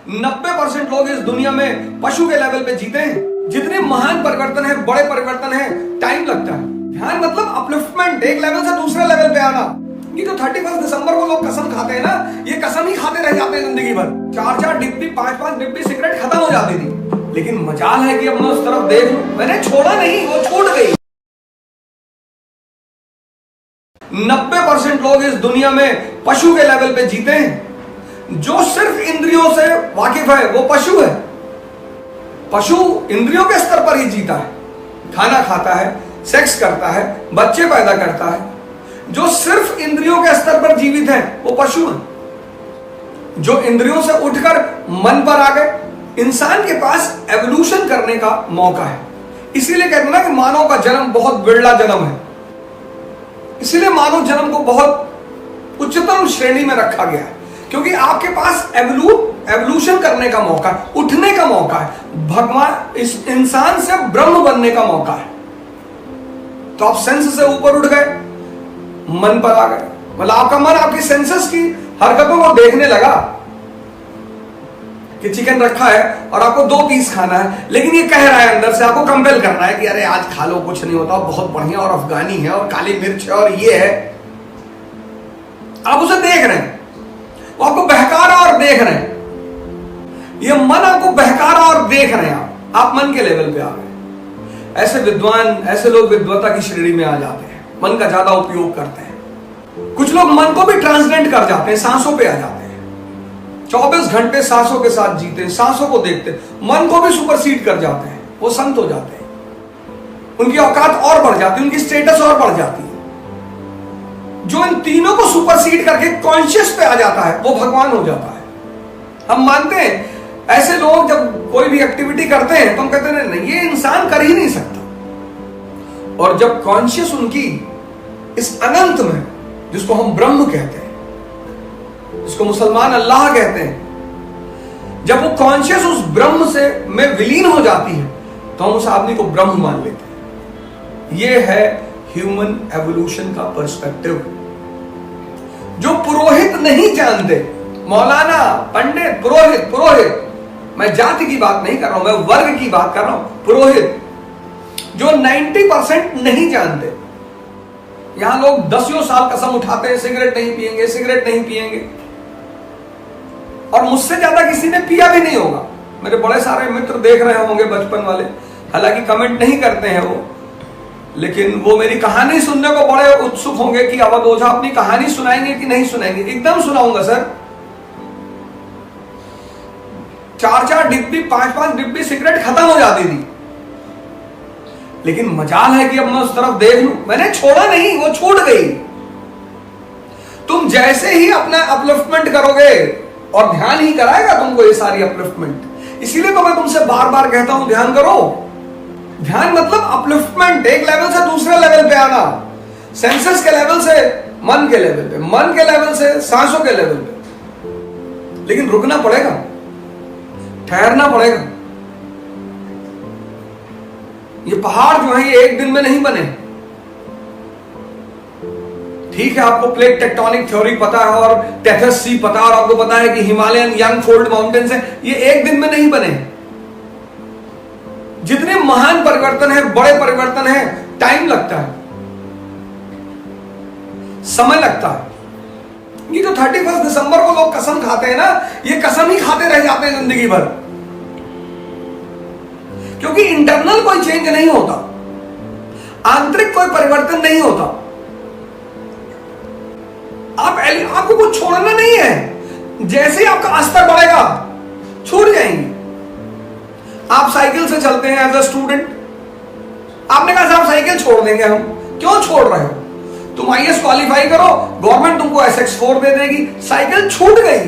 90% लोग इस दुनिया में पशु के लेवल पे जीते हैं। जितने महान परिवर्तन है, बड़े परिवर्तन है, टाइम लगता है। ध्यान मतलब अपलिफ्टमेंट, एक लेवल से दूसरे लेवल पे आना। ये जो 31 दिसंबर को लोग कसम खाते हैं ना, ये कसम ही खाते रह जाते हैं जिंदगी भर। 4-4 डिब्बी, 5-5 डिब्बी सिगरेट खत्म हो जाती थी, लेकिन मजाल है कि अब मैं उस तरफ देख लूं, मैंने छोड़ा नहीं, वो छूट गई। 90% लोग इस दुनिया में पशु के लेवल पे जीते हैं। जो सिर्फ इंद्रियों से वाकिफ है वो पशु है। पशु इंद्रियों के स्तर पर ही जीता है, खाना खाता है, सेक्स करता है, बच्चे पैदा करता है। जो सिर्फ इंद्रियों के स्तर पर जीवित है वो पशु है। जो इंद्रियों से उठकर मन पर आ गए, इंसान के पास एवोल्यूशन करने का मौका है। इसीलिए कहते हैं ना कि मानव का जन्म बहुत बिरला जन्म है। इसीलिए मानव जन्म को बहुत उच्चतम श्रेणी में रखा गया है, क्योंकि आपके पास एवोल्यूशन करने का मौका है, उठने का मौका है, भगवान इस इंसान से ब्रह्म बनने का मौका है। तो आप सेंस से ऊपर उठ गए, मन पर आ गए, मतलब आपका मन आपकी सेंसेस की हरकतों को देखने लगा कि चिकन रखा है और आपको 2 पीस खाना है, लेकिन ये कह रहा है अंदर से, आपको कंपेल कर रहा है कि अरे आज खा लो, कुछ नहीं होता, बहुत बढ़िया, और अफगानी है और काली मिर्च है और ये है। आप उसे देख रहे हैं, वो आपको बहका रहा और देख रहे हैं। ये मन आपको बहका रहा और देख रहे हैं। आप मन के लेवल पे आ गए। ऐसे विद्वान, ऐसे लोग विद्वता की श्रेणी में आ जाते हैं, मन का ज्यादा उपयोग करते हैं। कुछ लोग मन को भी ट्रांसलेट कर जाते हैं, सांसों पे आ जाते हैं। 24 घंटे सांसों के साथ जीते हैं, सांसों को देखते हैं, मन को भी सुपरसीड कर जाते हैं, वो संत हो जाते हैं। उनकी औकात और बढ़ जाती है, उनकी स्टेटस और बढ़ जाती है। जो इन तीनों को सुपरसीड करके कॉन्शियस पे आ जाता है वो भगवान हो जाता है। हम मानते हैं ऐसे लोग जब कोई भी एक्टिविटी करते हैं तो हम कहते हैं नहीं, ये इंसान कर ही नहीं सकता। और जब कॉन्शियस उनकी इस अनंत में, जिसको हम ब्रह्म कहते हैं, जिसको मुसलमान अल्लाह कहते हैं, जब वो कॉन्शियस उस ब्रह्म से में विलीन हो जाती है तो हम उस आदमी को ब्रह्म मान लेते हैं। ये है ह्यूमन एवोल्यूशन का पर्सपेक्टिव। जो पुरोहित नहीं जानते, मौलाना, पंडित, पुरोहित, मैं जाति की बात नहीं कर रहा हूं, मैं वर्ग की बात कर रहा हूं। पुरोहित जो 90% नहीं जानते। यहां लोग 10 साल कसम उठाते हैं, सिगरेट नहीं पिएंगे, सिगरेट नहीं पिएंगे, और मुझसे ज्यादा किसी ने पिया भी नहीं होगा। मेरे बड़े सारे मित्र देख रहे होंगे, बचपन वाले, हालांकि कमेंट नहीं करते हैं वो, लेकिन वो मेरी कहानी सुनने को बड़े उत्सुक होंगे कि अवध ओझा अपनी कहानी सुनाएंगे कि नहीं सुनाएंगे। एकदम सुनाऊंगा सर। 4-4 डिब्बी, 5-5 डिब्बी सिगरेट खत्म हो जाती थी, लेकिन मजाल है कि अब मैं उस तरफ देख लूं, मैंने छोड़ा नहीं, वो छूट गई। तुम जैसे ही अपना अपलिफ्टमेंट करोगे, और ध्यान ही कराएगा तुमको ये सारी अपलिफ्टमेंट। इसीलिए तो मैं तुमसे बार बार कहता हूं ध्यान करो। ध्यान मतलब अपलिफ्टमेंट, एक लेवल से दूसरे लेवल पे आना। सेंसेस के लेवल से मन के लेवल पे, मन के लेवल से सांसों के लेवल पे। लेकिन रुकना पड़ेगा, ठहरना पड़ेगा। ये पहाड़ जो है ये एक दिन में नहीं बने। ठीक है, आपको प्लेट टेक्टोनिक थ्योरी पता है और टेथस सी पता है, और आपको पता है कि हिमालयन यंग फोल्ड माउंटेन्स है, ये एक दिन में नहीं बने। जितने महान परिवर्तन है, बड़े परिवर्तन है, टाइम लगता है, समय लगता है। ये जो 31 दिसंबर को लोग कसम खाते हैं ना, ये कसम ही खाते रह जाते हैं जिंदगी भर, क्योंकि इंटरनल कोई चेंज नहीं होता, आंतरिक कोई परिवर्तन नहीं होता। आपको कुछ छोड़ना नहीं है। जैसे ही आपका स्तर बढ़ेगा, छूट जाएंगे। आप साइकिल से चलते हैं एज अ स्टूडेंट, आपने कहा साहब साइकिल छोड़ देंगे हम। क्यों छोड़ रहे हो? तुम IAS क्वालिफाई करो, गवर्नमेंट तुमको SX4 दे देगी, साइकिल छूट गई।